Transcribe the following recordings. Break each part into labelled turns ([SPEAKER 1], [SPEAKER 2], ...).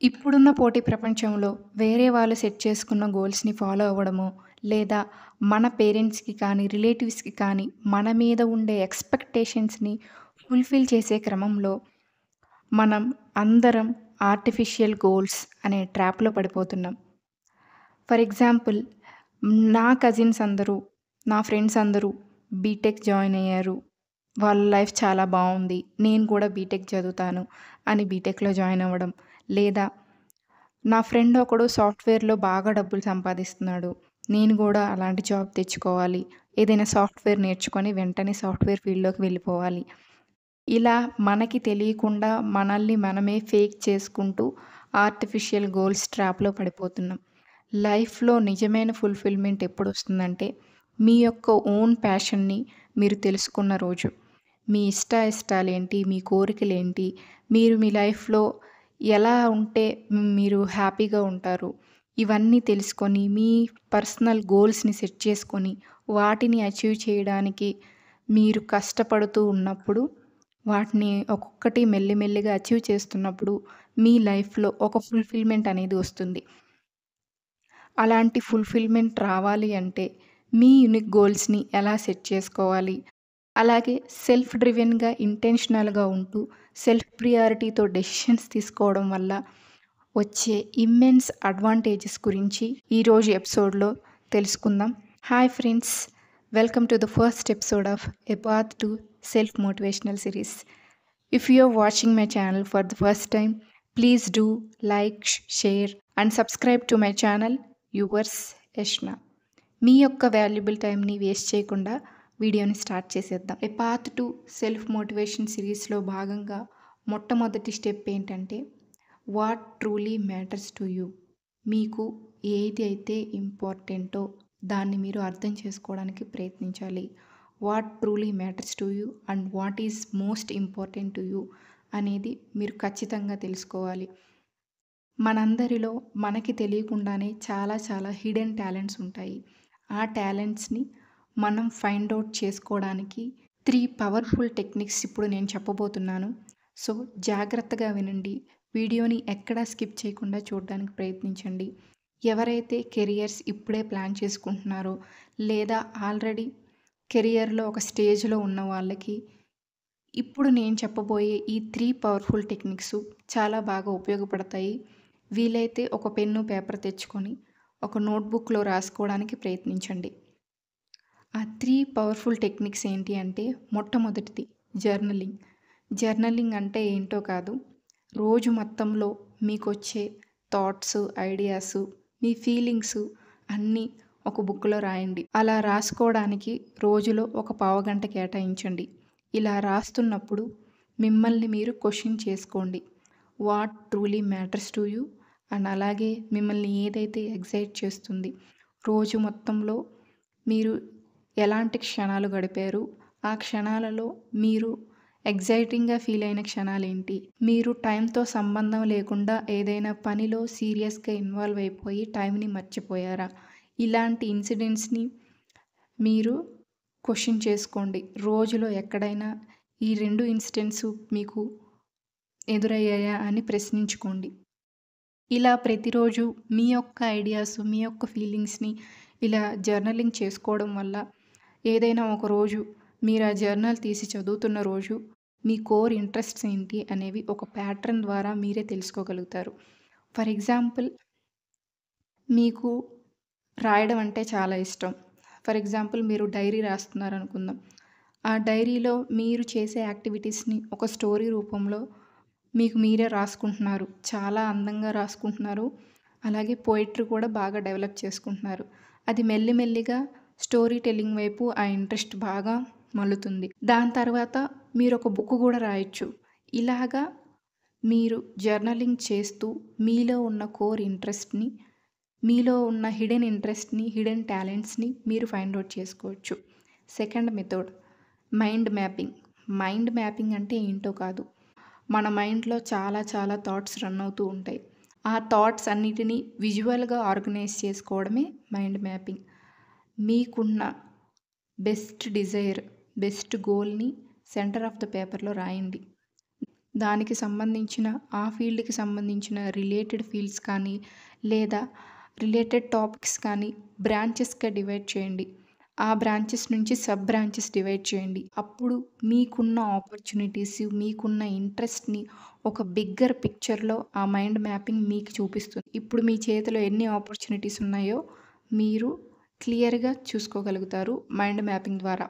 [SPEAKER 1] ఇప్పుడున్న పోటీ ప్రపంచంలో వేరే వాళ్ళు సెట్ చేసుకున్న గోల్స్‌ని ఫాలో అవ్వడమో, లేదా మన పేరెంట్స్‌కి కానీ, రిలేటివ్స్‌కి కానీ మన మీద ఉండే ఎక్స్‌పెక్టేషన్స్‌ని ఫుల్‌ఫిల్ చేసే క్రమంలో మనం అందరం ఆర్టిఫిషియల్ గోల్స్ అనే ట్రాప్‌లో పడిపోతున్నాం. ఫర్ ఎగ్జాంపుల్ నా కజిన్స్ అందరూ, నా ఫ్రెండ్స్ అందరూ బీటెక్ జాయిన్ అయ్యారు. వాళ్ళ లైఫ్ చాలా బావుంది. నేను కూడా బీటెక్ చదువుతాను అని బీటెక్‌లో జాయిన్ అవ్వడం. లేదా నా ఫ్రెండ్ ఒకడు సాఫ్ట్‌వేర్‌లో బాగా డబ్బులు సంపాదిస్తున్నాడు. నేను గూడా అలాంటి జాబ్ తెచ్చుకోవాలి. ఏదైనా సాఫ్ట్‌వేర్ నేర్చుకొని వెంటనే సాఫ్ట్‌వేర్ ఫీల్డ్‌లోకి వెళ్ళిపోవాలి. ఇలా మనకి తెలియకుండా మనల్ని మనమే ఫేక్ చేసుకుంటూ ఆర్టిఫిషియల్ గోల్స్ ట్రాప్‌లో పడిపోతున్నాం. లైఫ్‌లో నిజమైన ఫుల్‌ఫిల్‌మెంట్ ఎప్పుడొస్తుందంటే, మీ యొక్క ఓన్ ప్యాషన్‌ని మీరు తెలుసుకున్న రోజు. మీ ఇష్టాయిష్టాలేంటి, మీ కోరికలేంటి, మీరు మీ లైఫ్‌లో ఎలా ఉంటే మీరు హ్యాపీగా ఉంటారు, ఇవన్నీ తెలుసుకొని, మీ పర్సనల్ గోల్స్‌ని సెట్ చేసుకొని, వాటిని అచీవ్ చేయడానికి మీరు కష్టపడుతూ ఉన్నప్పుడు, వాటిని ఒక్కొక్కటి మెల్లిమెల్లిగా అచీవ్ చేస్తున్నప్పుడు, మీ లైఫ్‌లో ఒక ఫుల్‌ఫిల్‌మెంట్ అనేది వస్తుంది. అలాంటి ఫుల్‌ఫిల్‌మెంట్ రావాలి అంటే, మీ యూనిక్ గోల్స్‌ని ఎలా సెట్ చేసుకోవాలి, అలాగే సెల్ఫ్ డ్రివెన్‌గా, ఇంటెన్షనల్‌గా ఉంటూ, సెల్ఫ్ ప్రియారిటీతో డెసిషన్స్ తీసుకోవడం వల్ల వచ్చే ఇమ్మెన్స్ అడ్వాంటేజెస్ గురించి ఈరోజు ఎపిసోడ్‌లో తెలుసుకుందాం. Hi friends! Welcome to the first episode of a path to self motivational series. If you are watching my channel for the first time, please do like, share and subscribe to my channel. Yours Yashna. మీ యొక్క valuable టైంని waste చేయకుండా వీడియోని start చేసేద్దాం. A path to self motivation సిరీస్లో భాగంగా మొట్టమొదటి step ఏంటంటే, what truly matters to you. మీకు ఏది అయితే ఇంపార్టెంటో దాన్ని మీరు అర్థం చేసుకోవడానికి ప్రయత్నించాలి. What truly matters to you and what is most important to you అనేది మీరు ఖచ్చితంగా తెలుసుకోవాలి. మనందరిలో మనకి తెలియకుండానే చాలా హిడెన్ టాలెంట్స్ ఉంటాయి. ఆ టాలెంట్స్‌ని మనం ఫైండ్ ఔట్ చేసుకోవడానికి 3 పవర్ఫుల్ టెక్నిక్స్ ఇప్పుడు నేను చెప్పబోతున్నాను. సో, జాగ్రత్తగా వినండి. వీడియోని ఎక్కడా స్కిప్ చేయకుండా చూడడానికి ప్రయత్నించండి. ఎవరైతే కెరియర్స్ ఇప్పుడే ప్లాన్ చేసుకుంటున్నారో, లేదా ఆల్రెడీ కెరియర్‌లో ఒక స్టేజ్‌లో ఉన్న వాళ్ళకి ఇప్పుడు నేను చెప్పబోయే ఈ 3 పవర్ఫుల్ టెక్నిక్స్ చాలా బాగా ఉపయోగపడతాయి. వీలైతే ఒక పెన్ను, పేపర్ తెచ్చుకొని ఒక నోట్‌బుక్‌లో రాసుకోవడానికి ప్రయత్నించండి. ఆ 3 పవర్ఫుల్ టెక్నిక్స్ ఏంటి అంటే, మొట్టమొదటిది జర్నలింగ్. జర్నలింగ్ అంటే ఏంటో కాదు, రోజు మొత్తంలో మీకొచ్చే థాట్స్, ఐడియాస్, మీ ఫీలింగ్స్ అన్నీ ఒక బుక్‌లో రాయండి. అలా రాసుకోవడానికి రోజులో ఒక పావుగంట కేటాయించండి. ఇలా రాస్తున్నప్పుడు మిమ్మల్ని మీరు క్వెషన్ చేసుకోండి. What truly matters to you and అలాగే మిమ్మల్ని ఏదైతే ఎక్సైట్ చేస్తుంది, రోజు మొత్తంలో మీరు ఎలాంటి క్షణాలు గడిపారు, ఆ క్షణాలలో మీరు ఎక్సైటింగ్‌గా ఫీల్ అయిన క్షణాలేంటి, మీరు టైంతో సంబంధం లేకుండా ఏదైనా పనిలో సీరియస్‌గా ఇన్వాల్వ్ అయిపోయి టైంని మర్చిపోయారా? ఇలాంటి ఇన్సిడెంట్స్‌ని మీరు క్వెషన్ చేసుకోండి. రోజులో ఎక్కడైనా ఈ 2 ఇన్సిడెంట్స్ మీకు ఎదురయ్యాయా అని ప్రశ్నించుకోండి. ఇలా ప్రతిరోజు మీ యొక్క ఐడియాస్, మీ యొక్క ఫీలింగ్స్‌ని ఇలా జర్నలింగ్ చేసుకోవడం వల్ల ఏదైనా ఒక రోజు మీరు ఆ జర్నల్ తీసి చదువుతున్న రోజు మీ కోర్ ఇంట్రెస్ట్స్ ఏంటి అనేవి ఒక ప్యాటర్న్ ద్వారా మీరే తెలుసుకోగలుగుతారు. ఫర్ ఎగ్జాంపుల్, మీకు రాయడం అంటే చాలా ఇష్టం. ఫర్ ఎగ్జాంపుల్, మీరు డైరీ రాస్తున్నారనుకుందాం. ఆ డైరీలో మీరు చేసే యాక్టివిటీస్‌ని ఒక స్టోరీ రూపంలో మీకు మీరే రాసుకుంటున్నారు. చాలా అందంగా రాసుకుంటున్నారు. అలాగే పోయెట్రీ కూడా బాగా డెవలప్ చేసుకుంటున్నారు. అది మెల్లిమెల్లిగా స్టోరీ టెల్లింగ్ వైపు ఆ ఇంట్రెస్ట్ బాగా మల్లుతుంది. దాని తర్వాత మీరొక బుక్ గూడా రాయొచ్చు. ఇలాగా మీరు జర్నలింగ్ చేస్తూ మీలో ఉన్న కోర్ ఇంట్రెస్ట్‌ని, మీలో ఉన్న హిడెన్ ఇంట్రెస్ట్‌ని, హిడెన్ టాలెంట్స్‌ని మీరు ఫైండ్ ఔట్ చేసుకోవచ్చు. Second method mind mapping. Mind mapping అంటే ఏంటో కాదు, మన మైండ్‌లో చాలా థాట్స్ రన్ అవుతూ ఉంటాయి. ఆ థాట్స్ అన్నిటిని విజువల్‌గా ఆర్గనైజ్ చేసుకోవడమే మైండ్ మ్యాపింగ్. మీకున్న బెస్ట్ డిజైర్, బెస్ట్ గోల్‌ని సెంటర్ ఆఫ్ ద పేపర్‌లో రాయండి. దానికి సంబంధించిన ఆ ఫీల్డ్‌కి సంబంధించిన రిలేటెడ్ ఫీల్డ్స్ కానీ, లేదా రిలేటెడ్ టాపిక్స్ కానీ బ్రాంచెస్‌గా డివైడ్ చేయండి. ఆ బ్రాంచెస్ నుంచి సబ్ బ్రాంచెస్ డివైడ్ చేయండి. అప్పుడు మీకున్న ఆపర్చునిటీస్, మీకున్న ఇంట్రెస్ట్‌ని ఒక బిగ్గర్ పిక్చర్‌లో ఆ మైండ్ మ్యాపింగ్ మీకు చూపిస్తుంది. ఇప్పుడు మీ చేతిలో ఎన్ని ఆపర్చునిటీస్ ఉన్నాయో మీరు క్లియర్‌గా చూసుకోగలుగుతారు మైండ్ మ్యాపింగ్ ద్వారా.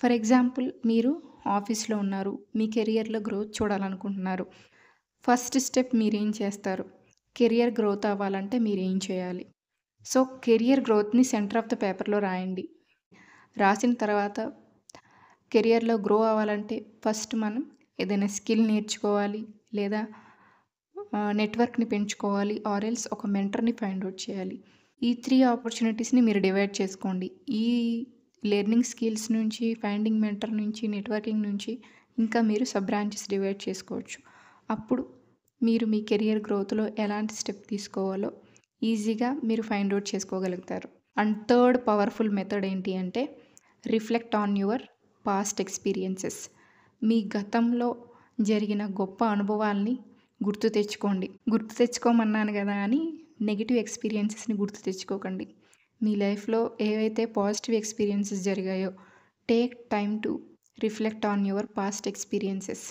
[SPEAKER 1] ఫర్ ఎగ్జాంపుల్ మీరు ఆఫీస్‌లో ఉన్నారు. మీ కెరియర్‌లో గ్రోత్ చూడాలనుకుంటున్నారు. ఫస్ట్ స్టెప్ మీరేం చేస్తారు? కెరియర్ గ్రోత్ అవ్వాలంటే మీరేం చేయాలి? సో, కెరియర్ గ్రోత్‌ని సెంటర్ ఆఫ్ ద పేపర్‌లో రాయండి. రాసిన తర్వాత కెరియర్‌లో గ్రో అవ్వాలంటే ఫస్ట్ మనం ఏదైనా స్కిల్ నేర్చుకోవాలి. లేదా నెట్వర్క్‌ని పెంచుకోవాలి. ఆర్ ఎల్స్ ఒక మెంటర్‌ని ఫైండ్ ఔట్ చేయాలి. ఈ 3 ఆపర్చునిటీస్‌ని మీరు డివైడ్ చేసుకోండి. ఈ లెర్నింగ్ స్కిల్స్ నుంచి, ఫైండింగ్ మెంటర్ నుంచి, నెట్వర్కింగ్ నుంచి ఇంకా మీరు సబ్ బ్రాంచెస్ డివైడ్ చేసుకోవచ్చు. అప్పుడు మీరు మీ కెరియర్ గ్రోత్‌లో ఎలాంటి స్టెప్ తీసుకోవాలో ఈజీగా మీరు ఫైండ్ ఔట్ చేసుకోగలుగుతారు. అండ్ థర్డ్ పవర్‌ఫుల్ మెథడ్ ఏంటి అంటే reflect on your past experiences. మీ గతంలో జరిగిన గొప్ప అనుభవాల్ని గుర్తు తెచ్చుకోండి. గుర్తు తెచ్చుకోమన్నాను గదా అని నెగెటివ్ ఎక్స్‌పీరియన్సెస్‌ని గుర్తు తెచ్చుకోకండి. మీ లైఫ్‌లో ఏవైతే పాజిటివ్ ఎక్స్‌పీరియన్సెస్ జరిగాయో take time to reflect on your past experiences.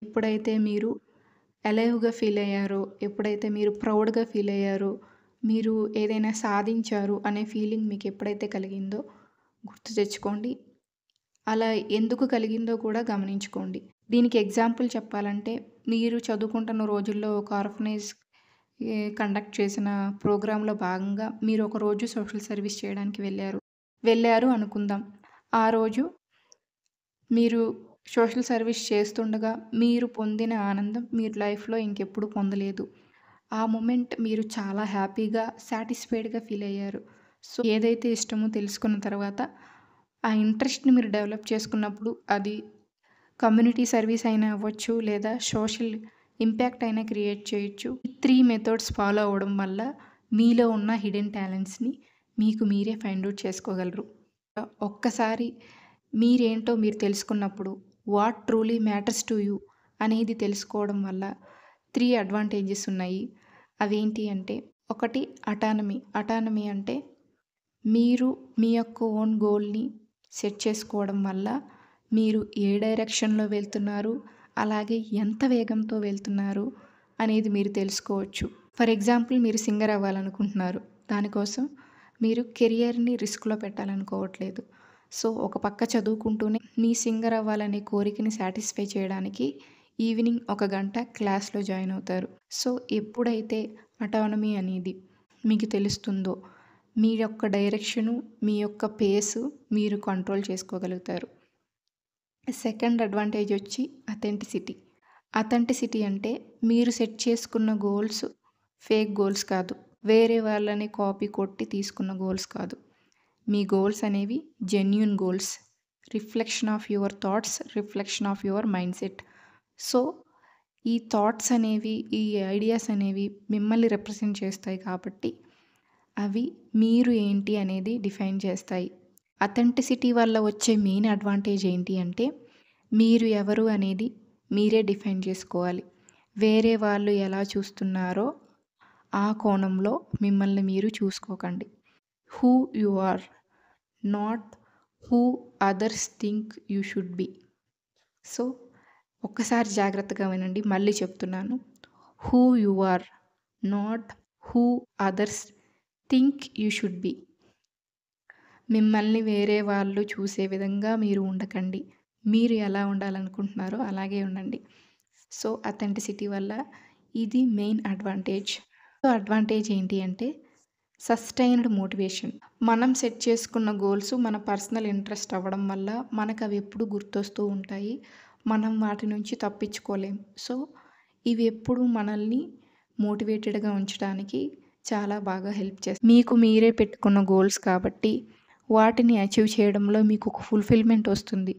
[SPEAKER 1] ఎప్పుడైతే మీరు అలైవ్‌గా ఫీల్ అయ్యారో, ఎప్పుడైతే మీరు ప్రౌడ్‌గా ఫీల్ అయ్యారో, మీరు ఏదైనా సాధించారు అనే ఫీలింగ్ మీకు ఎప్పుడైతే కలిగిందో గుర్తు తెచ్చుకోండి. అలా ఎందుకు కలిగిందో కూడా గమనించుకోండి. దీనికి ఎగ్జాంపుల్ చెప్పాలంటే మీరు చదువుకుంటున్న రోజుల్లో ఒక ఆర్ఫనైజ్ కండక్ట్ చేసిన ప్రోగ్రామ్‌లో భాగంగా మీరు ఒకరోజు సోషల్ సర్వీస్ చేయడానికి వెళ్లారు అనుకుందాం. ఆ రోజు మీరు సోషల్ సర్వీస్ చేస్తుండగా మీరు పొందిన ఆనందం మీరు లైఫ్‌లో ఇంకెప్పుడు పొందలేదు. ఆ మొమెంట్ మీరు చాలా హ్యాపీగా, సాటిస్ఫైడ్‌గా ఫీల్ అయ్యారు. సో, ఏదైతే ఇష్టమో తెలుసుకున్న తర్వాత ఆ ఇంట్రెస్ట్‌ని మీరు డెవలప్ చేసుకున్నప్పుడు అది కమ్యూనిటీ సర్వీస్ అయినా అవ్వచ్చు, లేదా సోషల్ ఇంపాక్ట్ అయినా క్రియేట్ చేయొచ్చు. ఈ 3 మెథడ్స్ ఫాలో అవ్వడం వల్ల మీలో ఉన్న హిడెన్ టాలెంట్స్‌ని మీకు మీరే ఫైండ్ ఔట్ చేసుకోగలరు. ఒక్కసారి మీరేంటో మీరు తెలుసుకున్నప్పుడు what truly matters to you అనేది తెలుసుకోవడం వల్ల 3 అడ్వాంటేజెస్ ఉన్నాయి. అవేంటి అంటే ఒకటి అటానమీ. అటానమీ అంటే మీరు మీ యొక్క ఓన్ గోల్‌ని సెట్ చేసుకోవడం వల్ల మీరు ఏ డైరెక్షన్‌లో వెళ్తున్నారు, అలాగే ఎంత వేగంతో వెళ్తున్నారు అనేది మీరు తెలుసుకోవచ్చు. ఫర్ ఎగ్జాంపుల్ మీరు సింగర్ అవ్వాలనుకుంటున్నారు. దానికోసం మీరు కెరియర్‌ని రిస్క్‌లో పెట్టాలనుకోవట్లేదు. సో, ఒక పక్క చదువుకుంటూనే మీ సింగర్ అవ్వాలనే కోరికని సాటిస్ఫై చేయడానికి ఈవినింగ్ ఒక గంట క్లాస్‌లో జాయిన్ అవుతారు. సో, ఎప్పుడైతే అటానమీ అనేది మీకు తెలుస్తుందో మీ యొక్క డైరెక్షను, మీ యొక్క పేసు మీరు కంట్రోల్ చేసుకోగలుగుతారు. సెకండ్ అడ్వాంటేజ్ వచ్చి అథెంటిసిటీ. అథెంటిసిటీ అంటే మీరు సెట్ చేసుకున్న గోల్స్ ఫేక్ గోల్స్ కాదు. వేరే వాళ్ళని కాపీ కొట్టి తీసుకున్న గోల్స్ కాదు. మీ గోల్స్ అనేవి genuine goals. Reflection of your thoughts, reflection of your mindset. So, ఈ థాట్స్ అనేవి, ఈ ఐడియాస్ అనేవి మిమ్మల్ని రిప్రజెంట్ చేస్తాయి కాబట్టి అవి మీరు ఏంటి అనేది డిఫైన్ చేస్తాయి. అథెంటిసిటీ వల్ల వచ్చే మెయిన్ అడ్వాంటేజ్ ఏంటి అంటే మీరు ఎవరు అనేది మీరే డిఫైన్ చేసుకోవాలి. వేరే వాళ్ళు ఎలా చూస్తున్నారో ఆ కోణంలో మిమ్మల్ని మీరు చూసుకోకండి. Who you are, not who others think you should be. So, ఒక్కసారి జాగ్రత్తగా వినండి. మళ్ళీ చెప్తున్నాను. Who you are, not who others think you should be. మిమ్మల్ని వేరే వాళ్ళు చూసే విధంగా మీరు ఉండకండి. మీరు ఎలా ఉండాలనుకుంటున్నారో అలాగే ఉండండి. సో, అథెంటిసిటీ వల్ల ఇది మెయిన్ అడ్వాంటేజ్. అడ్వాంటేజ్ ఏంటి అంటే సస్టైన్డ్ మోటివేషన్. మనం సెట్ చేసుకున్న గోల్స్ మన పర్సనల్ ఇంట్రెస్ట్ అవ్వడం వల్ల మనకవి ఎప్పుడు గుర్తొస్తూ ఉంటాయి. మనం వాటి నుంచి తప్పించుకోలేం. సో, ఇవి ఎప్పుడు మనల్ని మోటివేటెడ్‌గా ఉంచడానికి చాలా బాగా హెల్ప్ చేస్తాయి. మీకు మీరే పెట్టుకున్న గోల్స్ కాబట్టి వాటిని అచీవ్ చేయడంలో మీకు ఒక ఫుల్‌ఫిల్‌మెంట్ వస్తుంది.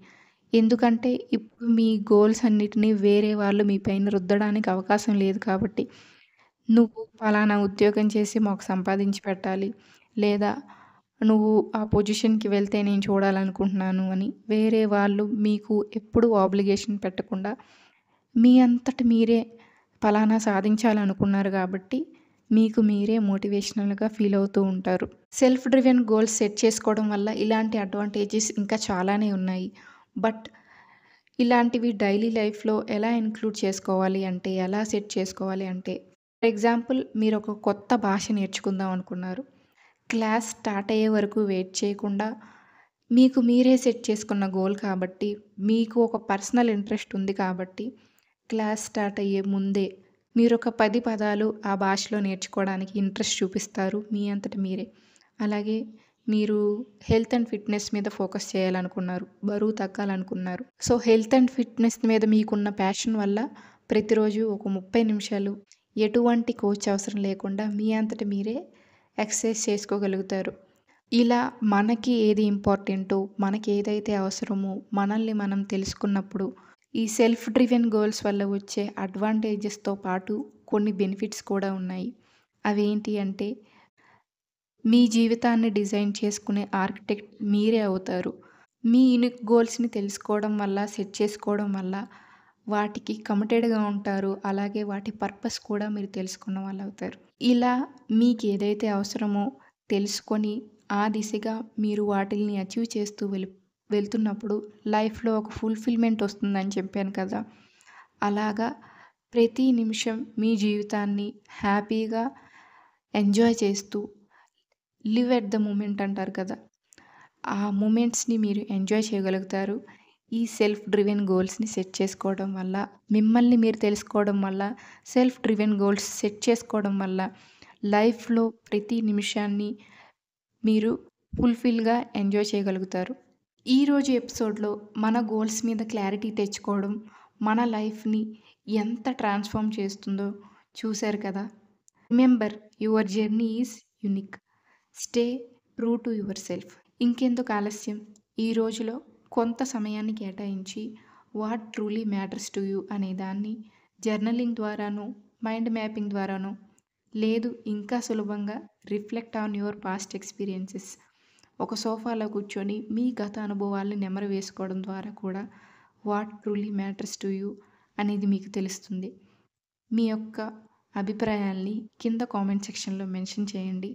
[SPEAKER 1] ఎందుకంటే ఇప్పుడు మీ గోల్స్ అన్నిటిని వేరే వాళ్ళు మీ పైన రుద్దడానికి అవకాశం లేదు కాబట్టి. నువ్వు పలానా ఉద్యోగం చేసి మాకు సంపాదించి పెట్టాలి. లేదా నువ్వు ఆ పొజిషన్‌కి వెళ్తే నేను చూడాలనుకుంటున్నాను అని వేరే వాళ్ళు మీకు ఎప్పుడూ ఆబ్లిగేషన్ పెట్టకుండా మీ అంతట మీరే పలానా సాధించాలనుకున్నారు కాబట్టి మీకు మీరే మోటివేషనల్‌గా ఫీల్ అవుతూ ఉంటారు. సెల్ఫ్ డ్రివెన్ గోల్స్ సెట్ చేసుకోవడం వల్ల ఇలాంటి అడ్వాంటేజెస్ ఇంకా చాలానే ఉన్నాయి. బట్ ఇలాంటివి డైలీ లైఫ్‌లో ఎలా ఇంక్లూడ్ చేసుకోవాలి అంటే, ఎలా సెట్ చేసుకోవాలి అంటే, ఫర్ ఎగ్జాంపుల్ మీరొక కొత్త భాష నేర్చుకుందాం అనుకున్నారు. క్లాస్ స్టార్ట్ అయ్యే వరకు వెయిట్ చేయకుండా మీకు మీరే సెట్ చేసుకున్న గోల్ కాబట్టి, మీకు ఒక పర్సనల్ ఇంట్రెస్ట్ ఉంది కాబట్టి, క్లాస్ స్టార్ట్ అయ్యే ముందే మీరొక 10 పదాలు ఆ భాషలో నేర్చుకోవడానికి ఇంట్రెస్ట్ చూపిస్తారు మీ అంతట మీరే. అలాగే మీరు హెల్త్ అండ్ ఫిట్‌నెస్ మీద ఫోకస్ చేయాలనుకున్నారు. బరువు తగ్గాలనుకున్నారు. సో, హెల్త్ అండ్ ఫిట్‌నెస్ మీద మీకున్న ప్యాషన్ వల్ల ప్రతిరోజు ఒక 30 నిమిషాలు ఎటువంటి కోచ్ అవసరం లేకుండా మీ అంతట మీరే ఎక్సర్సైజ్ చేసుకోగలుగుతారు. ఇలా మనకి ఏది ఇంపార్టెంటో, మనకి ఏదైతే అవసరమో మనల్ని మనం తెలుసుకున్నప్పుడు ఈ సెల్ఫ్ డ్రివెన్ గోల్స్ వల్ల వచ్చే అడ్వాంటేజెస్‌తో పాటు కొన్ని బెనిఫిట్స్ కూడా ఉన్నాయి. అవేంటి అంటే మీ జీవితాన్ని డిజైన్ చేసుకునే ఆర్కిటెక్ట్ మీరే అవుతారు. మీ యూనిక్ గోల్స్‌ని తెలుసుకోవడం వల్ల, సెట్ చేసుకోవడం వల్ల వాటికి కమిటెడ్‌గా ఉంటారు. అలాగే వాటి పర్పస్ కూడా మీరు తెలుసుకున్న వాళ్ళవుతారు. ఇలా మీకేదైతే అవసరమో తెలుసుకొని ఆ దిశగా మీరు వాటిల్ని అచీవ్ చేస్తూ వెళ్తున్నప్పుడు లైఫ్‌లో ఒక ఫుల్‌ఫిల్‌మెంట్ వస్తుందని చెప్పాను కదా! అలాగా ప్రతి నిమిషం మీ జీవితాన్ని హ్యాపీగా ఎంజాయ్ చేస్తూ లివ్ ఎట్ ద మూమెంట్ అంటారు కదా! ఆ మూమెంట్స్‌ని మీరు ఎంజాయ్ చేయగలుగుతారు. ఈ సెల్ఫ్ డ్రివెన్ గోల్స్‌ని సెట్ చేసుకోవడం వల్ల, మిమ్మల్ని మీరు తెలుసుకోవడం వల్ల, సెల్ఫ్ డ్రివెన్ గోల్స్ సెట్ చేసుకోవడం వల్ల లైఫ్‌లో ప్రతి నిమిషాన్ని మీరు ఫుల్‌ఫిల్‌గా ఎంజాయ్ చేయగలుగుతారు. ఈరోజు ఎపిసోడ్‌లో మన గోల్స్ మీద క్లారిటీ తెచ్చుకోవడం, మన లైఫ్‌ని ఎంత ట్రాన్స్‌ఫార్మ్ చేస్తుందో చూశారు కదా! Remember your journey is unique. Stay true to your self. ఇంకెందుకు ఆలస్యం? ఈ రోజులో కొంత సమయాన్ని కేటాయించి what truly matters to you అనే దాన్ని జర్నలింగ్ ద్వారానో, మైండ్ మ్యాపింగ్ ద్వారానో, లేదు ఇంకా సులభంగా reflect on your past experiences. ఒక సోఫాలో కూర్చొని మీ గత అనుభవాల్ని నెమరు వేసుకోవడం ద్వారా కూడా what truly matters to you అనేది మీకు తెలుస్తుంది. మీ యొక్క అభిప్రాయాల్ని కింద కామెంట్ సెక్షన్‌లో మెన్షన్ చేయండి.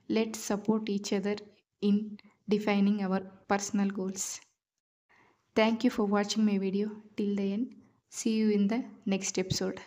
[SPEAKER 1] Let's support each other in defining our personal goals. Thank you for watching my video till the end. See you in the next episode.